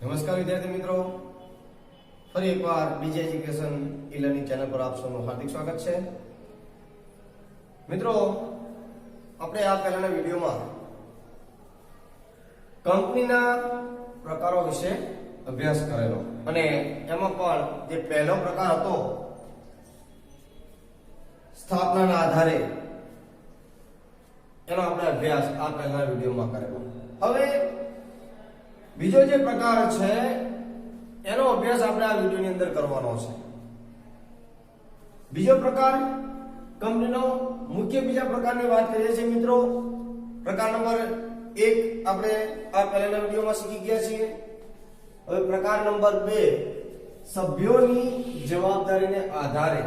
નમસ્કાર વિદ્યાર્થી મિત્રો, ફરી એકવાર બીજી એજ્યુકેશન ઈ-લર્નિંગ ચેનલ પર આપ સૌનું હાર્દિક સ્વાગત છે. મિત્રો, આપણે આ પહેલાના વિડીયોમાં કંપનીના પ્રકારો વિશે અભ્યાસ કરેલો અને એમાં પણ જે પહેલો પ્રકાર હતો સ્થાપનાના આધારે, એનો આપણે અભ્યાસ આ પહેલાના વિડીયોમાં કરેલો. હવે બીજો જે પ્રકાર છે એનો અભ્યાસ આપણે આ વિડીયોની અંદર કરવાનો છે. બીજો પ્રકાર કંપનીનો મુખ્ય બીજા પ્રકારની વાત કરીએ છીએ મિત્રો. પ્રકાર નંબર 1 આપણે આ પહેલાના વિડીયોમાં શીખી ગયા છીએ. હવે પ્રકાર નંબર 2 સભ્યોની જવાબદારીને આધારે.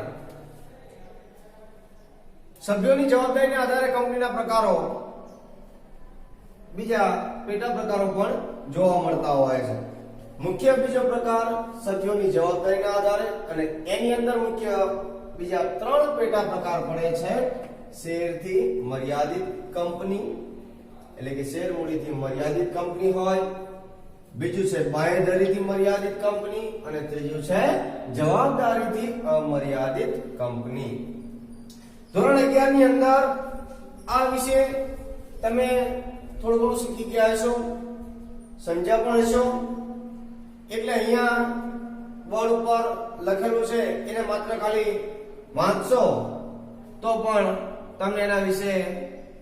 સભ્યોની જવાબદારીને આધારે કંપનીના પ્રકારો, બીજા પેટા પ્રકારો પણ જોવા મળતા હોય છે. મુખ્ય બીજો પ્રકાર સભ્યોની જવાબદારીના આધારે, અને એની અંદર મુખ્ય બીજા 3 પેટા પ્રકાર પડે છે. શેરથી મર્યાદિત કંપની, એટલે કે શેર મૂડીથી મર્યાદિત કંપની હોય, બીજું છે બાંયધરીથી મર્યાદિત કંપની, અને ત્રીજું છે જવાબદારીથી અમર્યાદિત કંપની. ધોરણ 11 ની અંદર આ વિશે તમે થોડું ઘણું શીખી ગયા હશો, સમજ્યા પણ હશો. એટલે અહીંયા બોર્ડ ઉપર લખેલું છે એને માત્ર ખાલી વાંચશો તો પણ તમને એના વિશે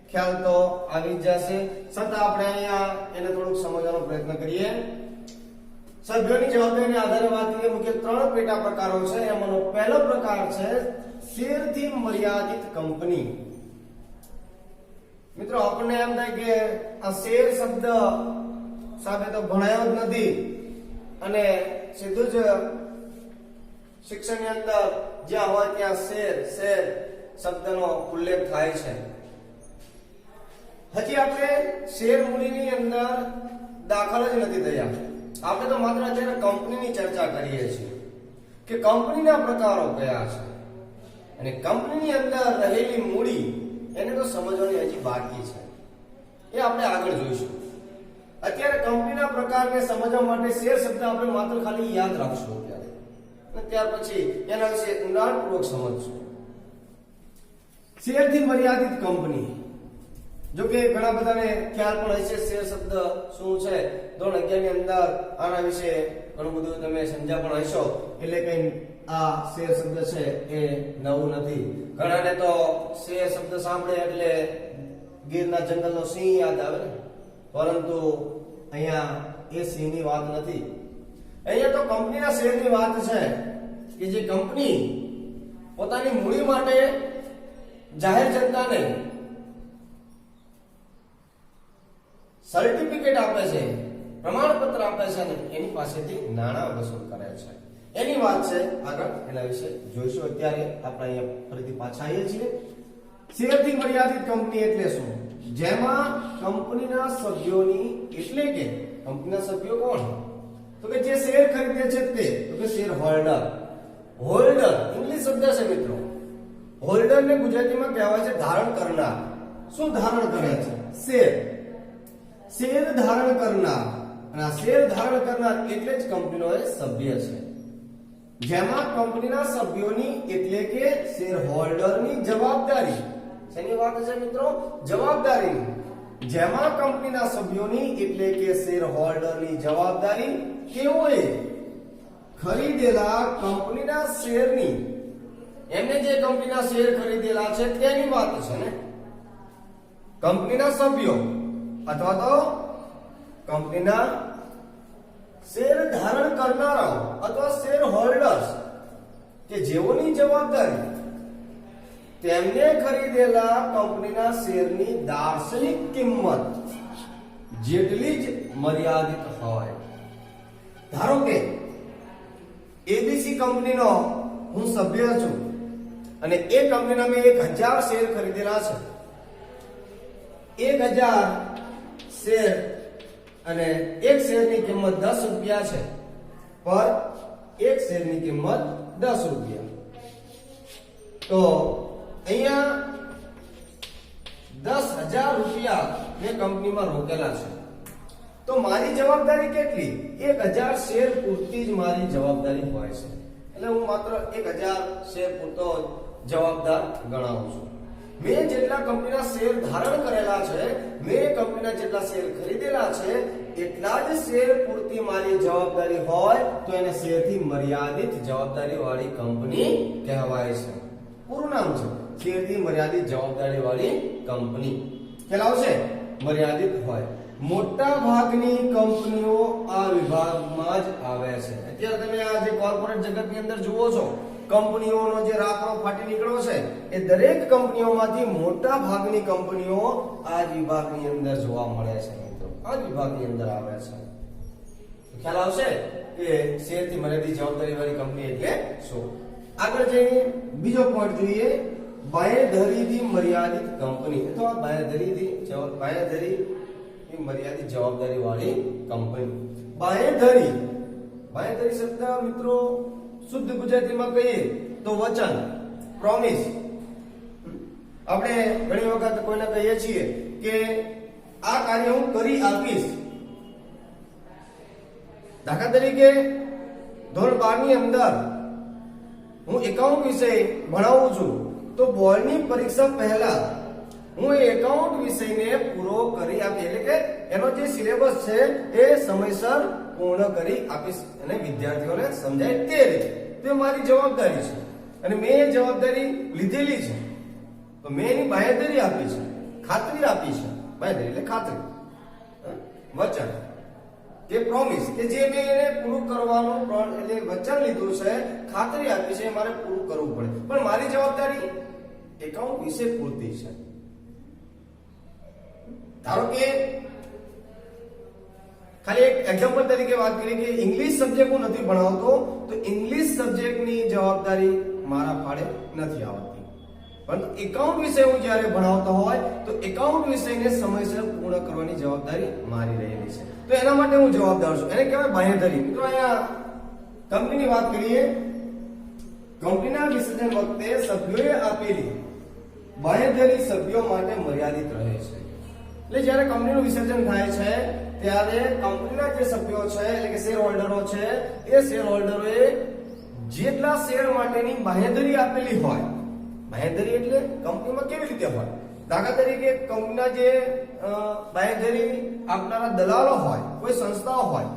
ખ્યાલ તો આવી જ જશે. છતાં આપણે અહીંયા એને થોડુંક સમજવાનો પ્રયત્ન કરીએ. સભ્યોની જવાબદારીને આધારે વાત કરીએ. મુખ્ય 3 પેટા પ્રકારો છે. એમાંનો પહેલો પ્રકાર છે શેરથી મર્યાદિત કંપની. મિત્રો, આપણને એમ થાય કે આ શેર શબ્દ સાથે તો ભણાયો જ નથી, અને સીધું જ શિક્ષણની અંદર જ્યાં હોય ત્યાં શેર શબ્દનો ઉલ્લેખ થાય છે. હજી આપણે શેર મૂડીની અંદર દાખલ જ નથી થયા. આપણે તો માત્ર અત્યારે કંપનીની ચર્ચા કરીએ છીએ કે કંપનીના પ્રકારો કયા છે, અને કંપનીની અંદર રહેલી મૂડી એને તો સમજવાની હજી બાકી છે. એ આપણે આગળ જોઈશું. અત્યારે કંપનીના પ્રકારને સમજવા માટે શેર શબ્દ આપણે માત્ર ખાલી યાદ રાખશું અત્યારે, અને ત્યાર પછી એના વિશે ઊંડાણપૂર્વક સમજશું. શેરથી મર્યાદિત કંપની, જો કે ઘણા બધાને ખ્યાલ પણ હશે શેર શબ્દ શું છે. ધોરણ 11 ની અંદર આના વિશે ઘણું બધું તમે સમજ્યા પણ હશો. એટલે કે આ શેર શબ્દ છે એ નવું નથી. ઘણાને તો શેર શબ્દ સાંભળે એટલે ગીરના જંગલનો સિંહ યાદ આવે ને, પરંતુ અહીંયા એ સિંહની વાત નથી. અહીંયા તો કંપનીના શેરની વાત છે કે જે કંપની પોતાની મૂડી માટે જાહેર જનતાને સર્ટિફિકેટ આપે છે, પ્રમાણપત્ર આપે છે, અને એની પાસેથી નાણાં વસૂલ કરે છે. એની વાત છે. આગળ એના વિશે જોઈશું. અત્યારે આપણે અહીંયા ફરીથી પાછા આવીએ છીએ. શેરથી મર્યાદિત કંપની એટલે શું? જેમાં કંપનીના સભ્યોની, એટલે કે કંપનીના સભ્યો કોણ? તો કે જે શેર ખરીદે છે તે, તો કે શેર હોલ્ડર. હોલ્ડર ઇંગ્લિશ શબ્દ છે મિત્રો. હોલ્ડર ને ગુજરાતીમાં કહેવાય છે ધારણ કરનાર. શું ધારણ કરે છે? શેર ધારણ કરનાર. અને આ શેર ધારણ કરનાર એટલે જ કંપનીનો એ સભ્ય છે. જેમાં કંપનીના સભ્યોની, એટલે કે શેર હોલ્ડરની જવાબદારી. શેની વાત છે મિત્રો? જવાબદારી. જેમાં કંપનીના સભ્યોની, એટલે કે શેર હોલ્ડરની જવાબદારી કેઓએ ખરીદેલા કંપનીના શેરની, એમને જે કંપનીના શેર ખરીદેલા છે તેની વાત છે ને. કંપનીના સભ્યો અથવા તો કંપનીના શેર ધારણ કરનારાઓ અથવા શેર હોલ્ડર્સ કે જેઓની જવાબદારી તેમને ખરીદેલા કંપનીના શેરની દાર્શનિક કિંમત જેટલી જ મર્યાદિત હોય. ધારો કે એબીસી કંપનીનો હું સભ્ય છું, અને એ કંપનીના મેં 1000 શેર ખરીદેલા છે. 1000 શેર, અને એક શેરની કિંમત 10 રૂપિયા છે. પર એક શેરની કિંમત 10 રૂપિયા. તો અહીંયા 10,000 રૂપિયા મેં કંપનીમાં રોકેલા છે. તો મારી જવાબદારી કેટલી? 1000 શેર પૂરતી જ મારી જવાબદારી હોય છે. એટલે હું માત્ર 1000 શેર પૂરતો જવાબદાર ગણાવું છું. મેં જેટલા કંપનીના શેર ધારણ કરેલા છે, મેં કંપનીના જેટલા શેર ખરીદેલા છે, એટલા જ શેર પૂરતી મારી જવાબદારી હોય તો એને શેરથી મર્યાદિત જવાબદારી વાળી કંપની કહેવાય છે. પૂરું નામ છે શેરથી મર્યાદિત જવાબદારી વાળી કંપની. ખ્યાલ આવશે? મર્યાદિત હોય. મોટા ભાગની કંપનીઓ આ વિભાગમાં જ આવે છે. અત્યારે તમે આ જે કોર્પોરેટ જગતની અંદર જુઓ છો, કંપનીઓનો જે રાપડો ફાટી નીકળ્યો છે, એ દરેક કંપનીઓમાંથી મોટા ભાગની કંપનીઓ આ જ વિભાગની અંદર જોવા મળે છે મિત્રો. આ જ વિભાગની અંદર આવે છે. ખ્યાલ આવશે કે શેરથી મર્યાદિત જવાબદારી વાળી કંપની એટલે શું? આગળ જઈને બીજો પોઈન્ટ જોઈએ, બાંયધરીથી મર્યાદિત કંપની અથવા બાંયધરી મર્યાદિત જવાબદારી વાળી કંપની. બાંયધરી શબ્દ મિત્રો શુદ્ધ ગુજરાતીમાં કહીએ તો વચન, પ્રોમિસ. આપણે ઘણી વખત કોઈને કહીએ છીએ કે આ કાર્ય હું કરી આપીશ. દાખલા તરીકે ધોરણ 12 ની અંદર હું એકાઉન્ટ વિષય ભણાવું છું, તો બોર્ડની પરીક્ષા પહેલા હું એ એકાઉન્ટ વિષયને પૂરો કરી આપીશ. એટલે કે એનો જે સિલેબસ છે એ સમયસર પૂર્ણ કરી આપીશ અને વિદ્યાર્થીઓને સમજાય તે રીતે. તે મારી જવાબદારી છે અને મેં એ જવાબદારી લીધેલી છે, તો મેં એની બાંયધરી આપી છે, ખાતરી આપી છે. બાંયધરી એટલે ખાતરી, વચન કે પ્રોમિસ કે જે મેં એને પૂરું કરવાનું એટલે વચન લીધું છે, ખાતરી આપી છે, મારે પૂરું કરવું પડે. પણ મારી જવાબદારી એકાઉન્ટ વિશે પૂરતી છે. ધારો કે ખાલી એક એક્ઝામ્પલ તરીકે વાત કરીએ કે ઇંગ્લિશ સબ્જેક્ટ હું નથી ભણાવતો, તો ઇંગ્લિશ સબ્જેક્ટની જવાબદારી મારા ફાળે નથી આવતી. પરંતુ એકાઉન્ટ વિષય હું જ્યારે ભણાવતો હોય તો એકાઉન્ટ વિષયને સમયસર પૂર્ણ કરવાની જવાબદારી મારી રહેલી છે. તો એના માટે હું જવાબદાર છું. એને કહેવાય બાંયધરી. મિત્રો અહીંયા કંપનીની વાત કરીએ, કંપનીના વિસર્જન વખતે સભ્યોએ આપેલી બાંયધરી સભ્યો માટે મર્યાદિત રહે છે. એટલે જ્યારે કંપનીનું વિસર્જન થાય છે ત્યારે કંપનીના જે સભ્યો છે એટલે કે શેર હોલ્ડરો છે, એ શેર હોલ્ડરોએ જેટલા શેર માટેની બાંયધરી આપેલી હોય, બાંયધરી એટલે કંપનીમાં કેવી રીતે હોય? દાખલા તરીકે કંપનીના જે બાંયધરી આપનારા દલાલો હોય, કોઈ સંસ્થાઓ હોય,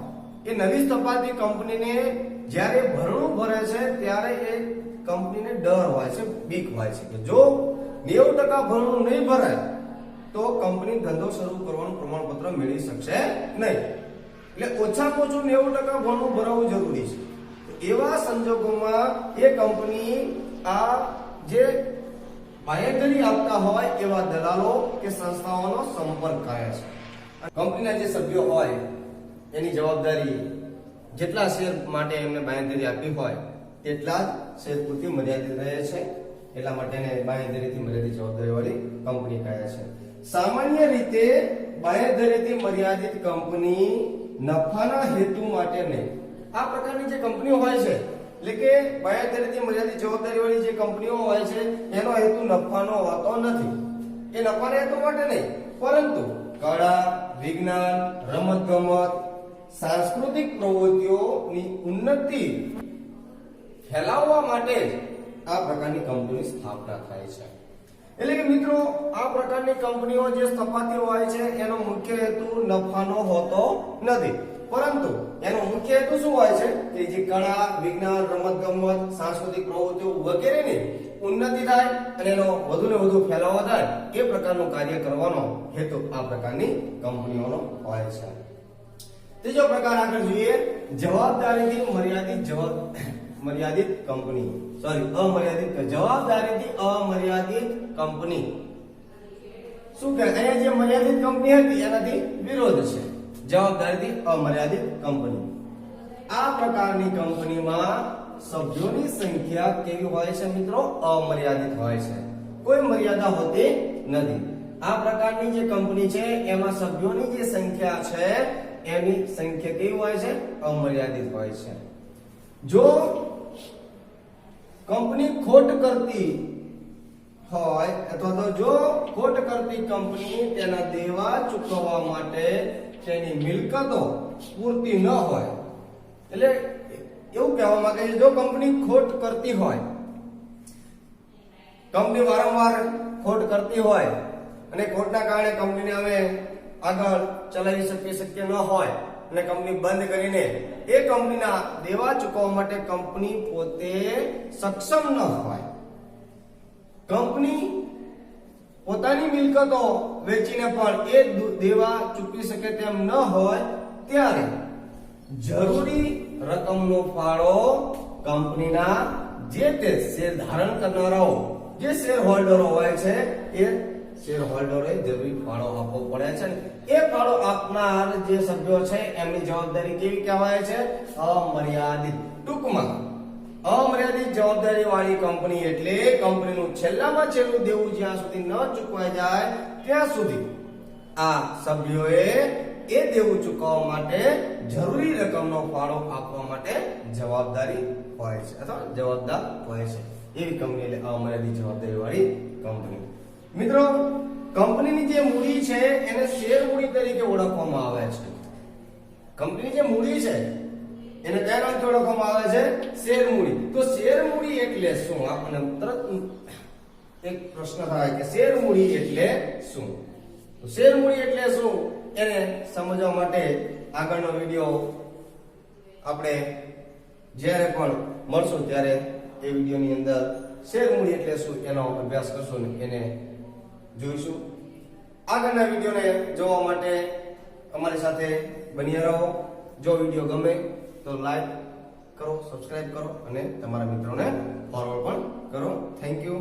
એ નવી સ્થપાતી કંપનીને જ્યારે ભરણું ભરે છે ત્યારે એ કંપનીને ડર હોય છે, બીક હોય છે કે જો 90% ભરણું નહીં ભરાય તો કંપની ધંધો શરૂ કરવાનું પ્રમાણપત્ર મેળવી શકશે નહીં. એટલે ઓછામાં ઓછું 90% ભરણું ભરાવવું જરૂરી છે. એવા સંજોગોમાં એ કંપની આ જે બાંયધરી આપતા હોય એવા દલાલો કે સંસ્થાઓનો સંપર્ક કરે છે. કંપનીના જે સભ્યો હોય એની જવાબદારી જેટલા શેર માટે એમને બાંયધરી આપી હોય તેટલા જ શેર પૂરતી મર્યાદિત રહે છે. એટલા માટે એને બાંયધરીથી મર્યાદિત જવાબદારી વાળી કંપની કહે છે. સામાન્ય રીતે બાંયધરીથી મર્યાદિત કંપની નફાના હેતુ માટે નહીં. આ પ્રકારની જે કંપનીઓ હોય છે એટલે કે બાંયધરીથી મર્યાદિત જવાબદારી વાળી જે કંપનીઓ હોય છે એનો હેતુ નફાનો હોતો નથી. એ નફાના હેતુ માટે નહીં, પરંતુ કળા, વિજ્ઞાન, રમતગમત, સાંસ્કૃતિક પ્રવૃત્તિઓની ઉન્નતિ ફેલાવવા માટે જ આ પ્રકારની કંપનીની સ્થાપના થાય છે. એટલે કે મિત્રો આ પ્રકારની કંપનીઓ જે સ્થપાતી હોય છે એનો મુખ્ય હેતુ નફાનો હોતો નથી, પરંતુ એનો મુખ્ય હેતુ શું હોય છે કે જે કળા, વિજ્ઞાન, રમતગમત, સાંસ્કૃતિક પ્રવૃત્તિઓ વગેરેની ઉન્નતિ થાય અને એનો વધુ ને વધુ ફેલાવો થાય એ પ્રકારનું કાર્ય કરવાનો હેતુ આ પ્રકારની કંપનીઓનો હોય છે. ત્રીજો પ્રકાર આગળ જોઈએ, જવાબદારીથી મર્યાદિત કંપની. જવાબદારીથી અમર્યાદિત કંપની. શું કહે? અહીંયા જે મર્યાદિત કંપની હતી એનાથી વિરોધ છે જવાબદારીથી અમર્યાદિત કંપની. આ પ્રકારની કંપનીમાં સભ્યોની સંખ્યા કેવી હોય છે મિત્રો? અમર્યાદિત હોય છે, કોઈ મર્યાદા હોતી નથી. આ પ્રકારની જે કંપની છે એમાં સભ્યોની જે સંખ્યા છે એની સંખ્યા કેવી હોય છે? અમર્યાદિત હોય છે. જો કંપની ખોટ કરતી હોય અથવા તો જો ખોટ કરતી કંપની તેના દેવા ચૂકવવા માટે કે એની મિલકતો પૂરતી ન હોય, એટલે એવું કહેવા માંગે છે જો કંપની ખોટ કરતી હોય, કંપની વારંવાર ખોટ કરતી હોય અને ખોટના કારણે કંપનીને હવે આગળ ચલાવી શક્ય ન હોય અને કંપની બંધ કરીને એ કંપનીના દેવા ચૂકવવા માટે કંપની પોતે સક્ષમ ન હોય, કંપની પોતાની મિલકતો વેચીને પણ એ દેવા ચૂકવી શકે તેમ ન હોય, ત્યારે જરૂરી રકમનો ફાળો કંપનીના જે તે શેર ધારણ કરનારાઓ, જે શેર હોલ્ડરો હોય છે, એ શેર હોલ્ડરોએ જરૂરી ફાળો આપવો પડે છે. એ ફાળો આપનાર જે સભ્યો છે એમની જવાબદારી કેવી કહેવાય છે? અમર્યાદિત. ટૂંકમાં અમર્યાદિત જવાબદારી વાળી કંપની એટલે કંપનીનું છેલ્લામાં છેલ્લું દેવું જ્યાં સુધી ન ચૂકવાઈ જાય ત્યાં સુધી આ સભ્યોએ એ દેવું ચૂકવવા માટે જરૂરી રકમનો ફાળો આપવા માટે જવાબદારી હોય છે અથવા જવાબદાર હોય છે. એવી કંપની એટલે અમર્યાદિત જવાબદારી વાળી કંપની. મિત્રો, કંપનીની જે મૂડી છે એને શેર મૂડી તરીકે ઓળખવામાં આવે છે. કંપની જે મૂડી છે એને કયા નામથી ઓળખવામાં આવે છે? શેર મૂડી. તો શેર મૂડી એટલે શું? આપણને તરત એક પ્રશ્ન થાય કે શેર મૂડી એટલે શું? તો શેર મૂડી એટલે શું એને સમજવા માટે આગળનો વિડિયો આપણે જ્યારે પણ મળશું ત્યારે એ વિડિયોની અંદર શેર મૂડી એટલે શું એનો અભ્યાસ કરશું ને એને જોઈશું. આગળના વિડિયોને જોવા માટે અમારી સાથે બન્યા રહો. જો વિડિયો ગમે તો લાઈક કરો, સબસ્ક્રાઇબ કરો અને તમારા મિત્રોને ફોરવર્ડ પણ કરો. Thank you.